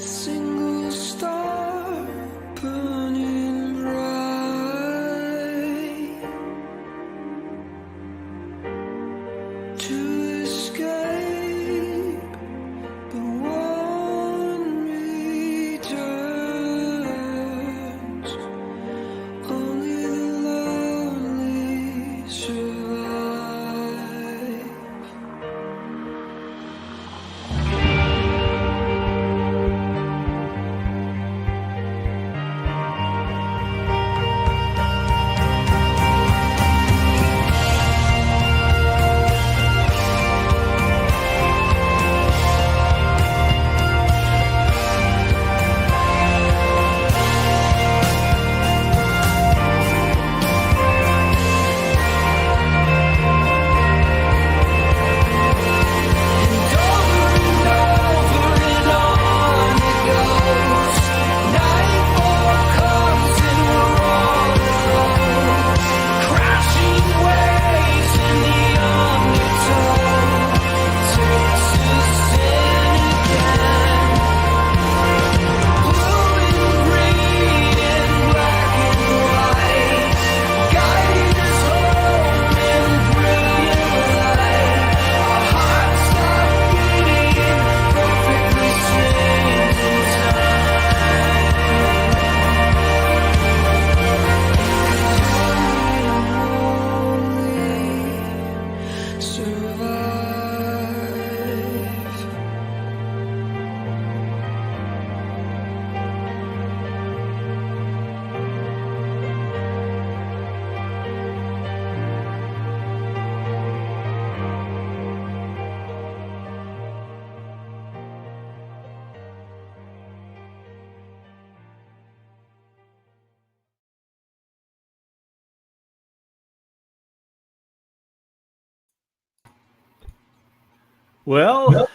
single star burning bright to escape, but one returns. Only the lonely survive. Well,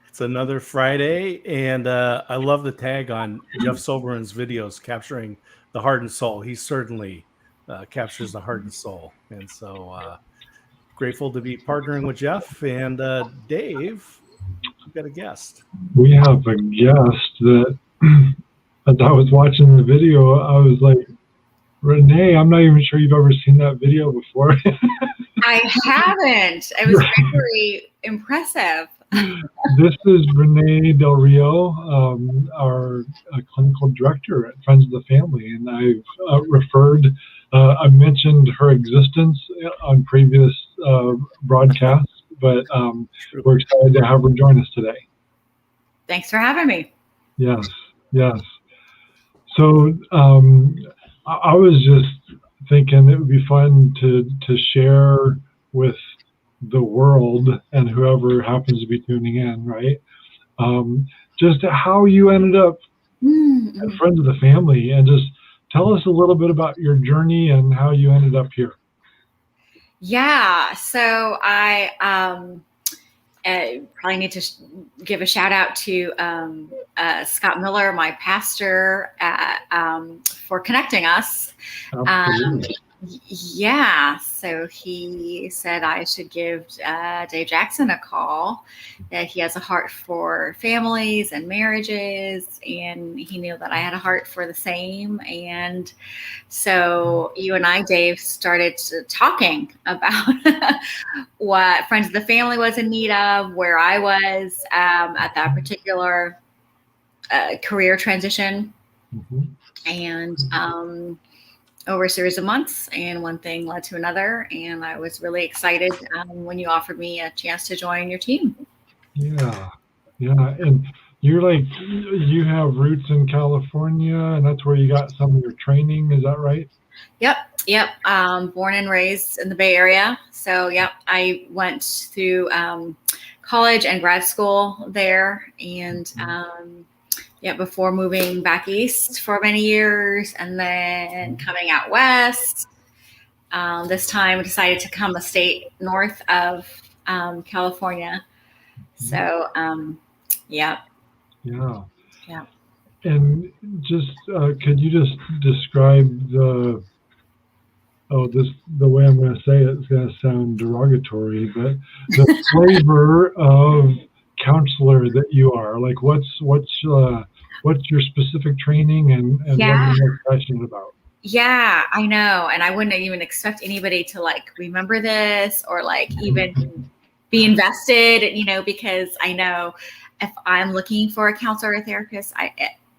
it's another Friday, and I love the tag on Jeff Soberin's videos capturing the heart and soul. He certainly captures the heart and soul, and so grateful to be partnering with Jeff. And Dave, we've got a guest. We have a guest that, as I was watching the video, I was like, Renee, I'm not even sure you've ever seen that video before. I haven't. It was very impressive. This is Renee Del Rio, our clinical director at Friends of the Family, and I mentioned her existence on previous broadcasts, but we're excited to have her join us today. Thanks for having me. Yes. So I was just thinking it would be fun to share with the world and whoever happens to be tuning in, right? Just how you ended up at Friends of the Family, and just tell us a little bit about your journey and how you ended up here. Yeah, so I probably need to give a shout out to Scott Miller, my pastor, for connecting us. Yeah, so he said I should give Dave Jackson a call, that he has a heart for families and marriages, and he knew that I had a heart for the same. And so you and I, Dave, started talking about what Friends of the Family was in need of, where I was at that particular career transition. And over a series of months, and one thing led to another, and I was really excited when you offered me a chance to join your team. Yeah, and you have roots in California, and that's where you got some of your training, is that right? Yep. Born and raised in the Bay Area, so I went through college and grad school there, and before moving back east for many years, and then coming out west. This time I decided to come a state north of California. So, Yeah. And just could you just describe the way I'm going to say it's going to sound derogatory, but the flavor of counselor that you are? Like, what's your specific training and what Yeah. are you most passionate about? Yeah, I know. And I wouldn't even expect anybody to like remember this or like even be invested, because I know if I'm looking for a counselor or therapist,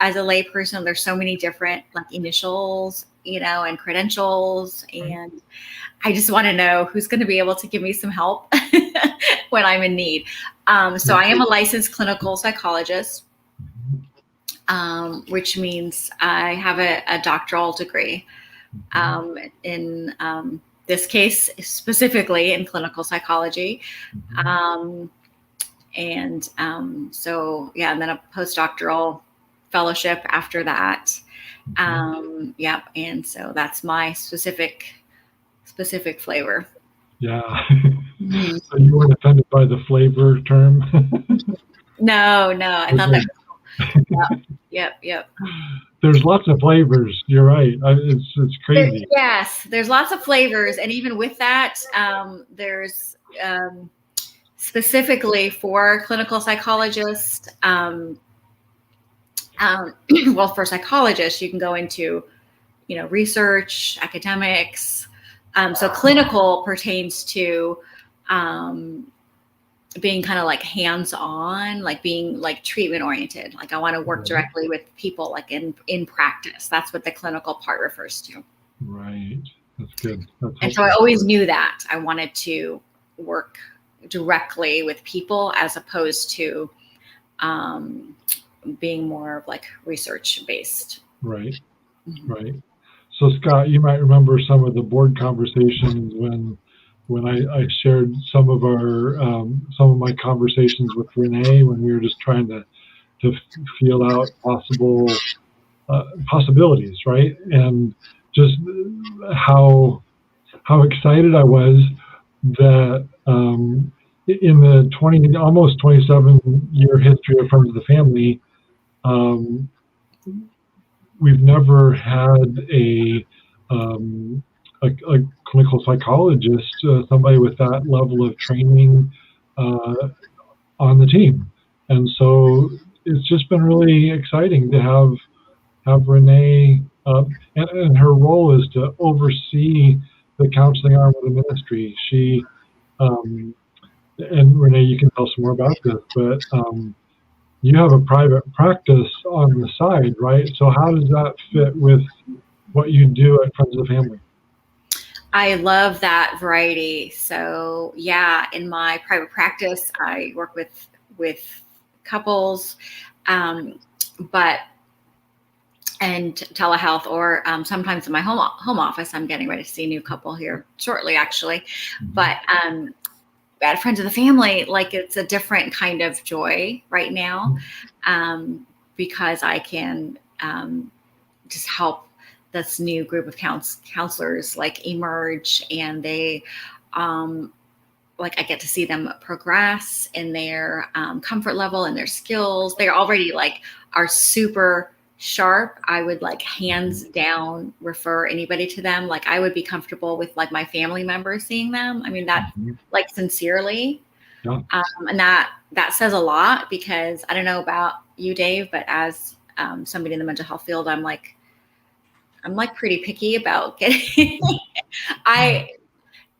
as a layperson, there's so many different like initials, and credentials. And I just want to know who's going to be able to give me some help when I'm in need. So I am a licensed clinical psychologist, which means I have a doctoral degree in this case, specifically in clinical psychology. And then a postdoctoral fellowship after that. Yep. And so that's my specific flavor. Yeah. So you weren't offended by the flavor term? No, I thought that was Yep. There's lots of flavors. You're right. It's crazy. There's lots of flavors. And even with that, there's specifically for clinical psychologists, well, for psychologists, you can go into, research, academics. So clinical pertains to being kind of like hands-on, like being like treatment oriented. Like I want to work directly with people like in practice. That's what the clinical part refers to. Right. That's good. And so I always knew that I wanted to work directly with people as opposed to being more of like research based. Right. Right. So Scott, you might remember some of the board conversations when I shared some of my conversations with Renee when we were just trying to feel out possibilities, right? And just how excited I was that in the almost 27-year history of Friends of the Family, we've never had a clinical psychologist, somebody with that level of training on the team. And so it's just been really exciting to have Renee, and her role is to oversee the counseling arm of the ministry. She, and Renee, you can tell some more about this, but you have a private practice on the side, right? So how does that fit with what you do at Friends of the Family? I love that variety. So yeah, in my private practice, I work with couples, and telehealth, or sometimes in my home office. I'm getting ready to see a new couple here shortly, actually. But at Friends of the Family, like it's a different kind of joy right now, because I can just help this new group of counselors like emerge, and they like I get to see them progress in their comfort level and their skills. They're already like are super sharp. I would like hands down refer anybody to them. Like I would be comfortable with like my family members seeing them. I mean that like sincerely. Yeah. And that says a lot, because I don't know about you, Dave, but as somebody in the mental health field, I'm like pretty picky about getting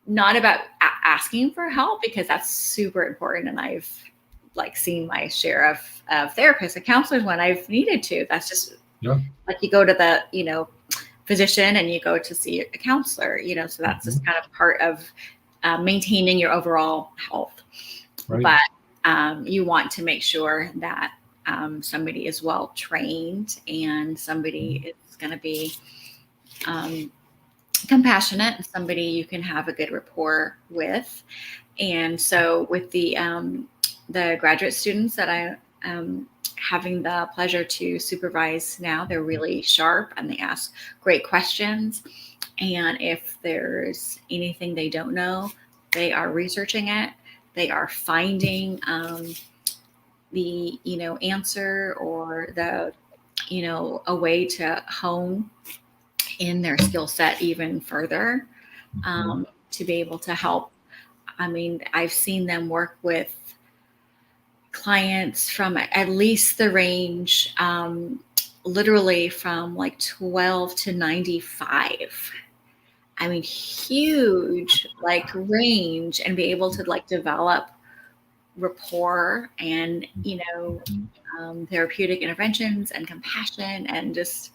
not about asking for help, because that's super important. And I've like seen my share of therapists and counselors when I've needed to. That's just like you go to the, physician and you go to see a counselor, so that's just kind of part of maintaining your overall health. Right. But you want to make sure that somebody is well trained and somebody is going to be compassionate and somebody you can have a good rapport with. And so with the graduate students that I am having the pleasure to supervise now, they're really sharp and they ask great questions. And if there's anything they don't know, they are researching it. They are finding the answer or the a way to hone in their skill set even further, to be able to help. I mean, I've seen them work with clients from at least the range, literally from like 12 to 95. I mean, huge like range, and be able to like develop rapport and, therapeutic interventions and compassion, and just,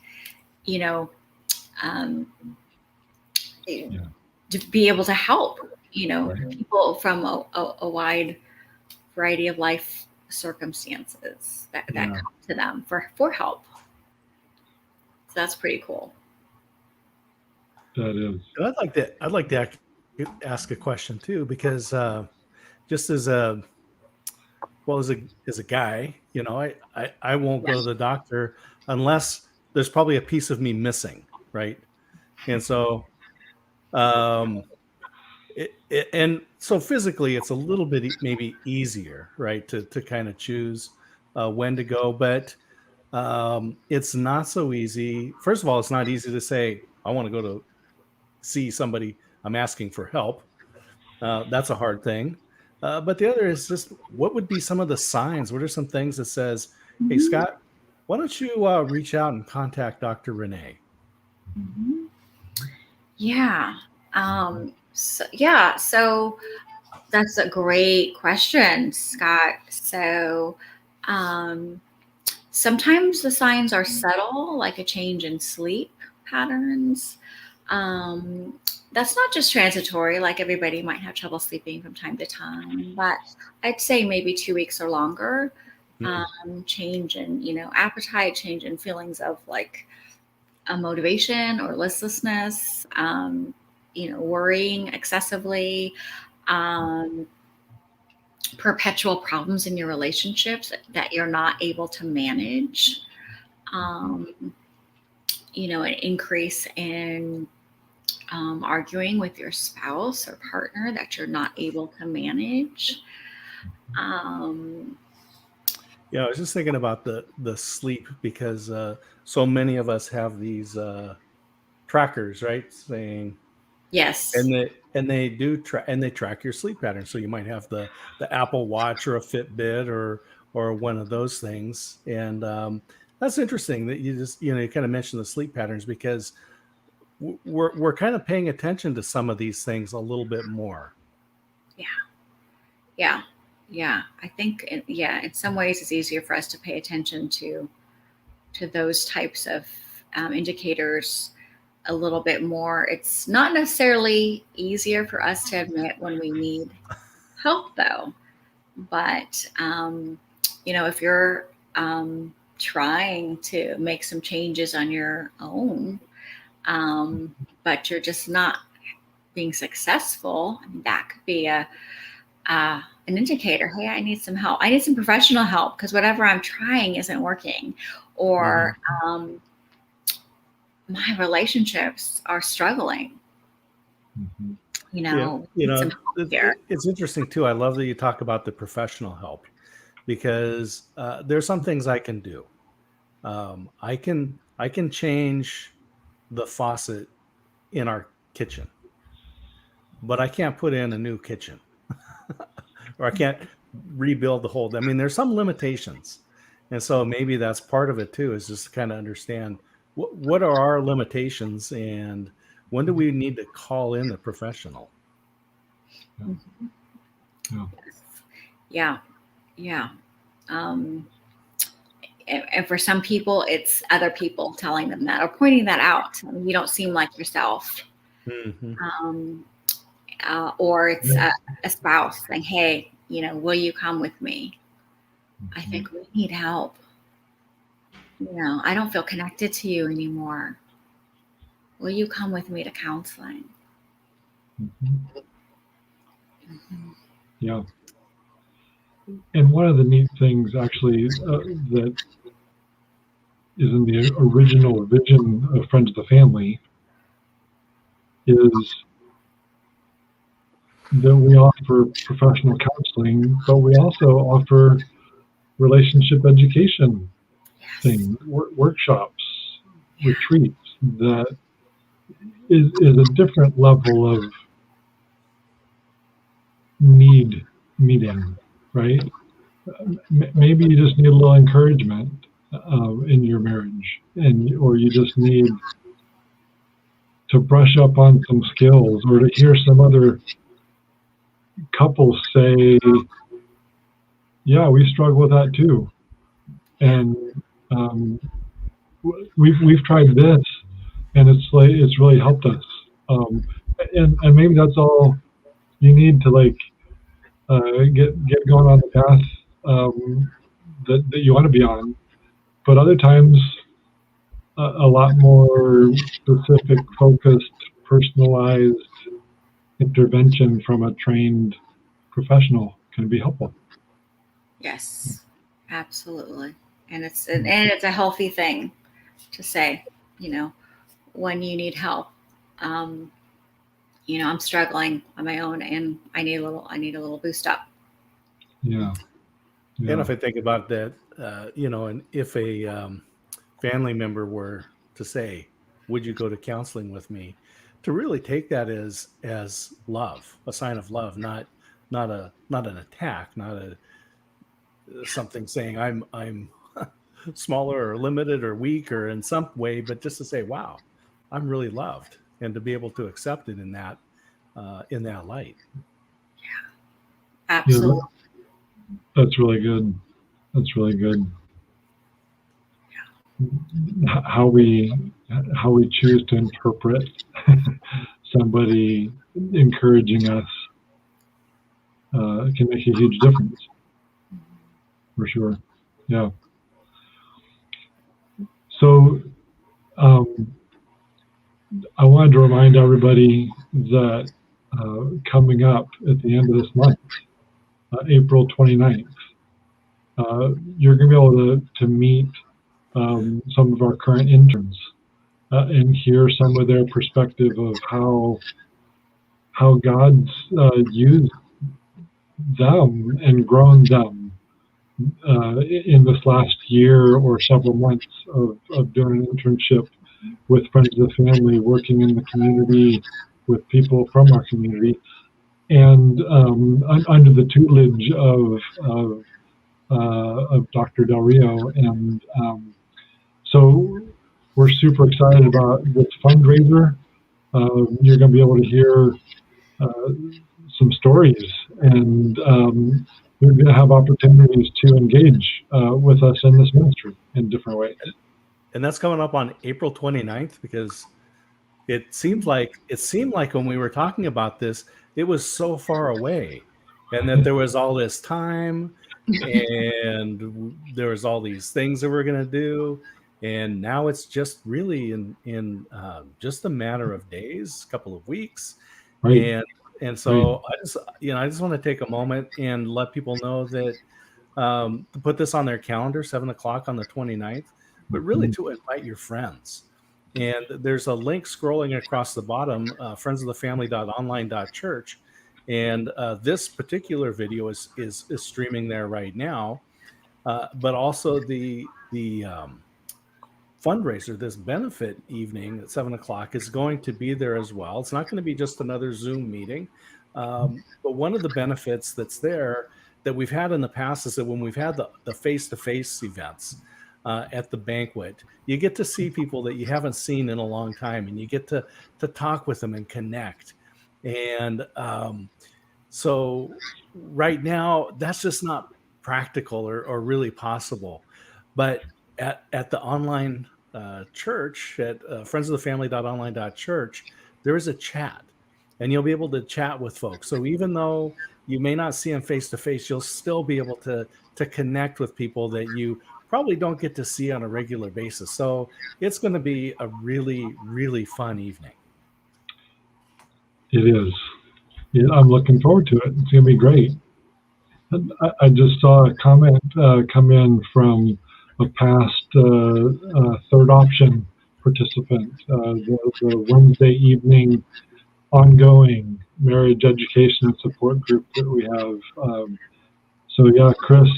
um, to be able to help, people from a wide variety of life circumstances that come to them for help. So that's pretty cool. That is. I'd like to ask a question too, because just as a guy, I won't go to the doctor unless there's probably a piece of me missing, right? And so, and so physically, it's a little bit maybe easier, right, to kind of choose when to go, but it's not so easy. First of all, it's not easy to say I want to go to see somebody. I'm asking for help. That's a hard thing. But the other is just, what would be some of the signs? What are some things that says, hey, Scott, why don't you reach out and contact Dr. Renee? Mm-hmm. Yeah. So that's a great question, Scott. So sometimes the signs are subtle, like a change in sleep patterns. That's not just transitory, like everybody might have trouble sleeping from time to time, but I'd say maybe 2 weeks or longer. Change in, appetite, change in feelings of like a motivation or listlessness, worrying excessively, perpetual problems in your relationships that you're not able to manage, an increase in arguing with your spouse or partner that you're not able to manage. I was just thinking about the sleep, because so many of us have these trackers, right? Saying yes, and they do track your sleep pattern. So you might have the Apple Watch or a Fitbit or one of those things, and that's interesting that you just you kind of mentioned the sleep patterns, because we're kind of paying attention to some of these things a little bit more. Yeah. I think, in some ways it's easier for us to pay attention to those types of indicators a little bit more. It's not necessarily easier for us to admit when we need help, though. But, if you're trying to make some changes on your own, but you're just not being successful, that could be an indicator. Hey, I need some help. I need some professional help, because whatever I'm trying isn't working, or my relationships are struggling. It's interesting too. I love that you talk about the professional help, because there's some things I can do. I can change the faucet in our kitchen, but I can't put in a new kitchen, or I can't rebuild the whole. I mean, there's some limitations, and so maybe that's part of it too. Is just to kind of understand what are our limitations, and when do we need to call in the professional? Yeah. And for some people, it's other people telling them that or pointing that out. You don't seem like yourself. Or it's a spouse saying, hey, will you come with me? I think we need help. I don't feel connected to you anymore. Will you come with me to counseling? Yeah. And one of the neat things, actually, that is in the original vision of Friends of the Family is that we offer professional counseling, but we also offer relationship education things, workshops, retreats that is a different level of need meeting, right? maybe you just need a little encouragement in your marriage, or you just need to brush up on some skills, or to hear some other couples say, yeah, we struggle with that too, and we've tried this, and it's really helped us, and maybe that's all you need to get going on the path that you want to be on. But other times, a lot more specific, focused, personalized intervention from a trained professional can be helpful. Yes, absolutely. And it's a healthy thing to say, when you need help. I'm struggling on my own, and I need a little boost up. Yeah. And if I think about that, and if a family member were to say, "Would you go to counseling with me?" to really take that as love, a sign of love, not an attack, not something saying I'm smaller or limited or weak or in some way, but just to say, "Wow, I'm really loved," and to be able to accept it in that light. Absolutely. Yeah, that's really good. That's really good. How we choose to interpret somebody encouraging us can make a huge difference, for sure. Yeah. So I wanted to remind everybody that coming up at the end of this month, April 29th, you're going to be able to meet some of our current interns and hear some of their perspective of how God's used them and grown them in this last year or several months of doing an internship with Friends of the Family, working in the community with people from our community, and under the tutelage of Dr. Del Rio. And so we're super excited about this fundraiser. You're going to be able to hear some stories, and you're going to have opportunities to engage with us in this ministry in different ways. And that's coming up on April 29th, because it seemed like when we were talking about this, it was so far away, and that there was all this time, and there was all these things that we're going to do, and now it's just really in just a matter of days, a couple of weeks, Right. and so I just want to take a moment and let people know that to put this on their calendar, 7:00 on the 29th, but really to invite your friends. And there's a link scrolling across the bottom, friendsofthefamily.online.church. And this particular video is streaming there right now. But also the fundraiser, this benefit evening at 7:00 is going to be there as well. It's not going to be just another Zoom meeting. But one of the benefits that's there that we've had in the past is that when we've had the face-to-face events, at the banquet, you get to see people that you haven't seen in a long time, and you get to talk with them and connect. And so right now, that's just not practical or really possible. But at the online church, at friendsofthefamily.online.church, there is a chat, and you'll be able to chat with folks. So even though you may not see them face to face, you'll still be able to connect with people that you probably don't get to see on a regular basis. So it's going to be a really, really fun evening. It is. Yeah, I'm looking forward to it. It's going to be great. I just saw a comment come in from a past third option participant, the Wednesday evening ongoing marriage education and support group that we have. So yeah, Chris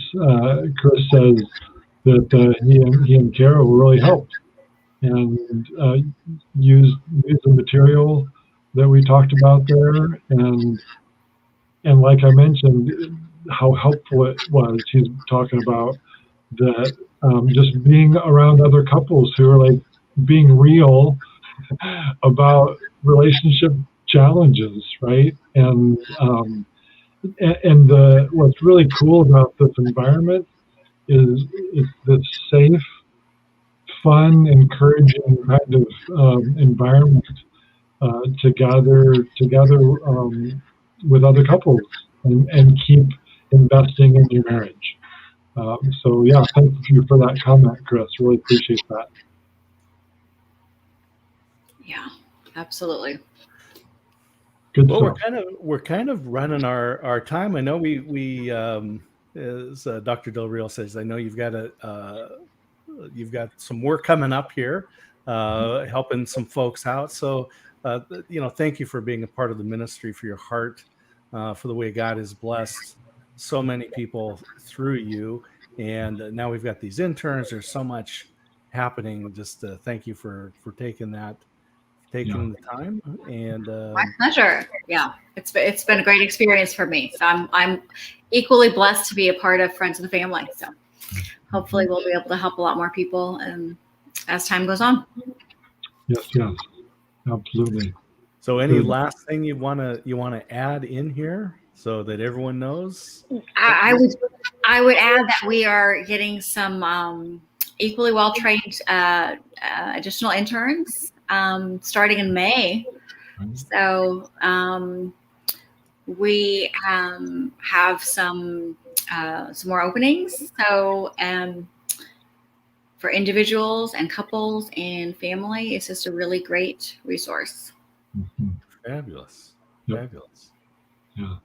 says that he and Kara will really help and use the material that we talked about there, and like I mentioned, how helpful it was. He's talking about that just being around other couples who are like being real about relationship challenges, right? And what's really cool about this environment is it's this safe, fun, encouraging kind of environment to gather together with other couples and keep investing in your marriage. So yeah, thank you for that comment, Chris. Really appreciate that. Yeah, absolutely. Good Well, stuff. we're kind of running our time. I know we as Dr. Del Real says, I know you've got some work coming up here, helping some folks out. So thank you for being a part of the ministry, for your heart, for the way God has blessed so many people through you. And now we've got these interns. There's so much happening. Just thank you for taking the time. And My pleasure. Yeah, it's been a great experience for me. So I'm equally blessed to be a part of Friends of the Family. So hopefully we'll be able to help a lot more people as time goes on. Yes, absolutely. So any last thing you want to add in here so that everyone knows? I would add that we are getting some equally well-trained additional interns starting in May. So we have some more openings. So for individuals and couples and family, it's just a really great resource. Mm-hmm. Fabulous. Yep. Fabulous. Yeah.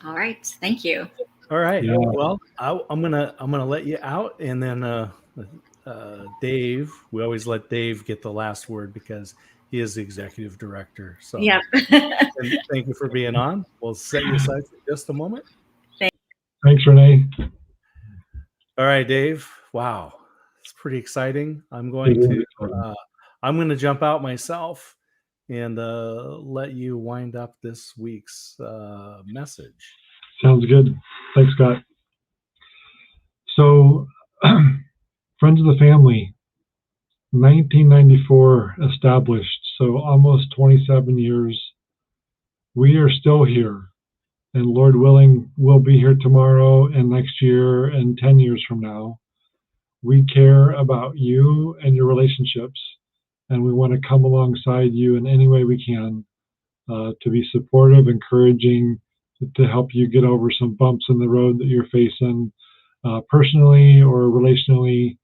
All right. Thank you. All right. Yeah. Well, I'm gonna let you out, and then Dave. We always let Dave get the last word because he is the executive director. So yeah. Thank you for being on. We'll set you aside for just a moment. Thanks, Renee. All right, Dave. Wow, it's pretty exciting. I'm going to jump out myself and let you wind up this week's message. Sounds good. Thanks, Scott. So, Friends of the Family, 1994 established, so almost 27 years. We are still here, and Lord willing, we'll be here tomorrow and next year and 10 years from now. We care about you and your relationships, and we want to come alongside you in any way we can to be supportive, encouraging, to help you get over some bumps in the road that you're facing personally or relationally.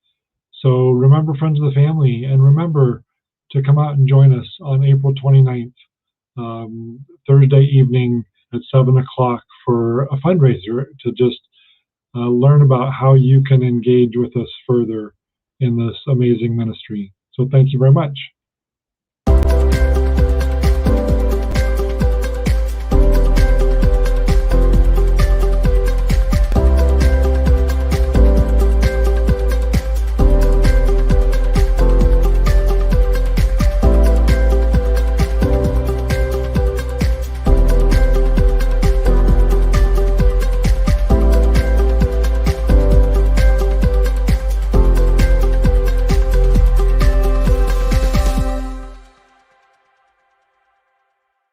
So remember Friends of the Family, and remember to come out and join us on April 29th, Thursday evening at 7 o'clock for a fundraiser to just learn about how you can engage with us further in this amazing ministry. So thank you very much.